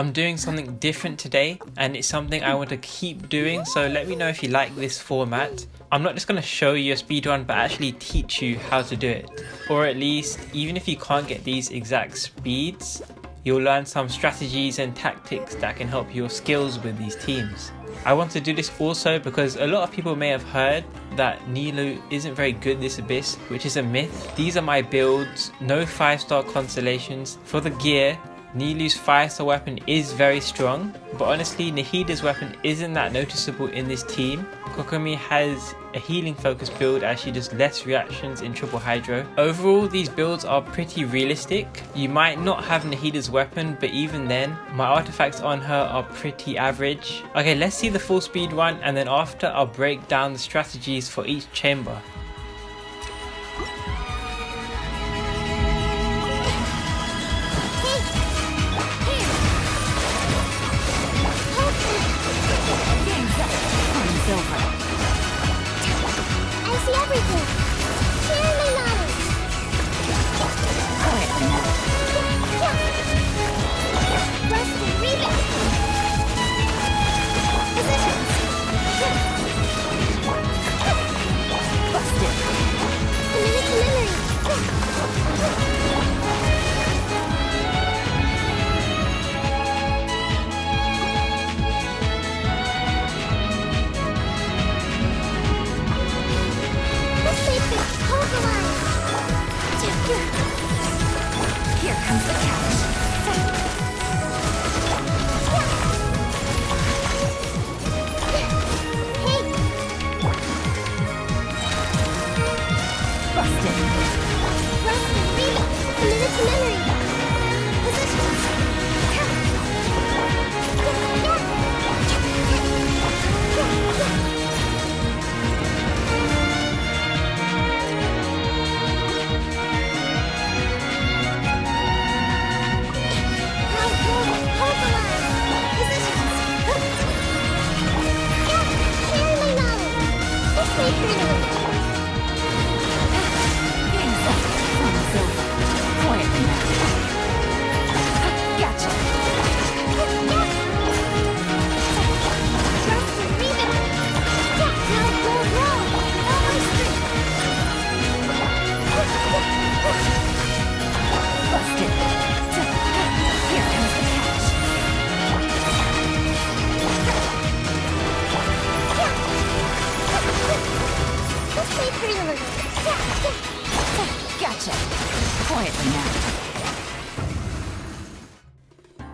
I'm doing something different today and it's something I want to keep doing, so let me know if you like this format. I'm not just going to show you a speedrun but actually teach you how to do it. Or at least, even if you can't get these exact speeds, you'll learn some strategies and tactics that can help your skills with these teams. I want to do this also because a lot of people may have heard that Nilou isn't very good this Abyss, which is a myth. These are my builds, no 5-star constellations. For the gear, Nilou's 5-star weapon is very strong, but honestly Nahida's weapon isn't that noticeable in this team. Kokomi has a healing focused build as she does less reactions in triple hydro. Overall these builds are pretty realistic. You might not have Nahida's weapon, but even then my artifacts on her are pretty average. Okay, let's see the full speed run and then after I'll break down the strategies for each chamber.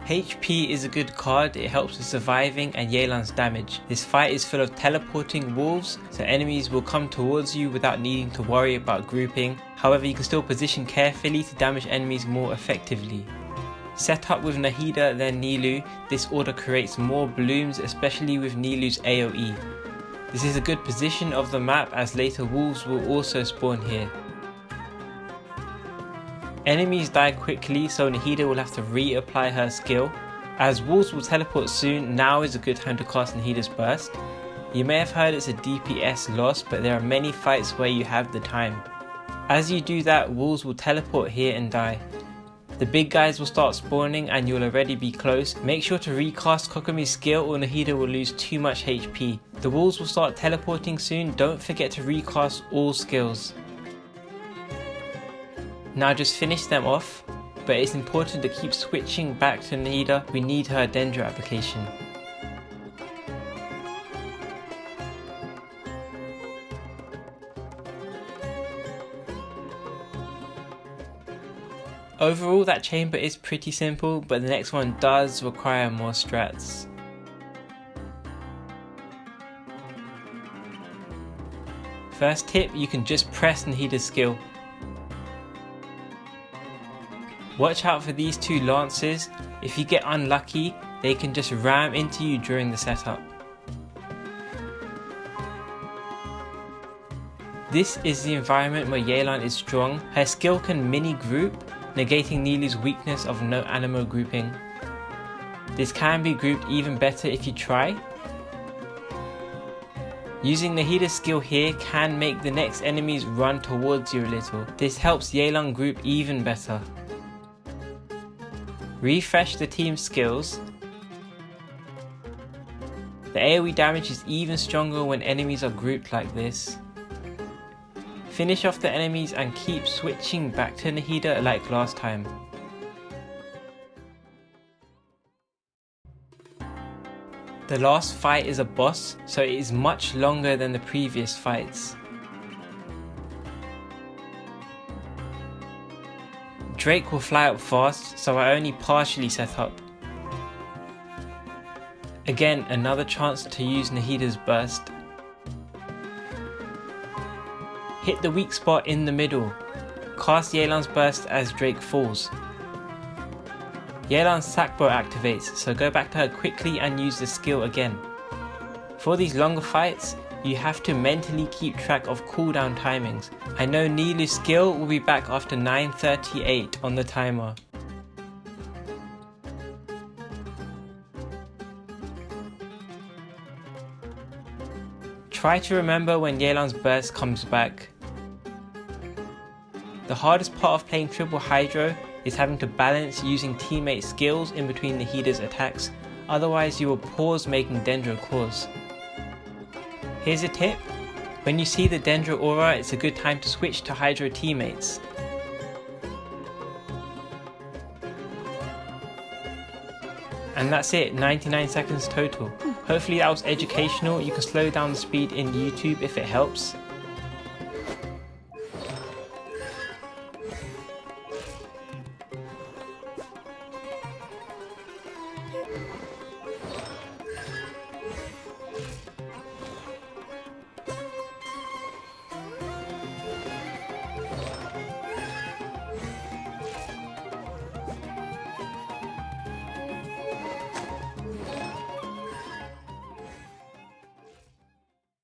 HP is a good card, it helps with surviving and Yelan's damage. This fight is full of teleporting wolves, so enemies will come towards you without needing to worry about grouping. However, you can still position carefully to damage enemies more effectively. Set up with Nahida then Nilou, this order creates more blooms, especially with Nilou's AoE. This is a good position of the map as later wolves will also spawn here. Enemies die quickly, so Nahida will have to reapply her skill. As wolves will teleport soon, now is a good time to cast Nahida's burst. You may have heard it's a DPS loss, but there are many fights where you have the time. As you do that, wolves will teleport here and die. The big guys will start spawning and you'll already be close. Make sure to recast Kokomi's skill or Nahida will lose too much HP. The wolves will start teleporting soon, don't forget to recast all skills. Now just finish them off, but it's important to keep switching back to Nahida, we need her Dendro application. Overall that chamber is pretty simple, but the next one does require more strats. First tip, you can just press Nahida's skill. Watch out for these two lances, if you get unlucky, they can just ram into you during the setup. This is the environment where Yelan is strong. Her skill can mini group, negating Nilou's weakness of no animo grouping. This can be grouped even better if you try. Using Nahida's skill here can make the next enemies run towards you a little. This helps Yelan group even better. Refresh the team's skills The AoE damage is even stronger when enemies are grouped like this. Finish off the enemies and keep switching back to Nahida like last time. The last fight is a boss, so it is much longer than the previous fights. Drake will fly up fast, so I only partially set up. Again, another chance to use Nahida's burst. Hit the weak spot in the middle. Cast Yelan's burst as Drake falls. Yelan's sack bow activates, so go back to her quickly and use the skill again. For these longer fights, you have to mentally keep track of cooldown timings. I know Nilou's skill will be back after 9:38 on the timer. Try to remember when Yelan's burst comes back. The hardest part of playing triple Hydro is having to balance using teammate skills in between Nahida's attacks, otherwise you will pause making Dendro cores. Here's a tip: when you see the Dendro aura, it's a good time to switch to Hydro teammates. And that's it, 99 seconds total. Hopefully that was educational. You can slow down the speed in YouTube if it helps.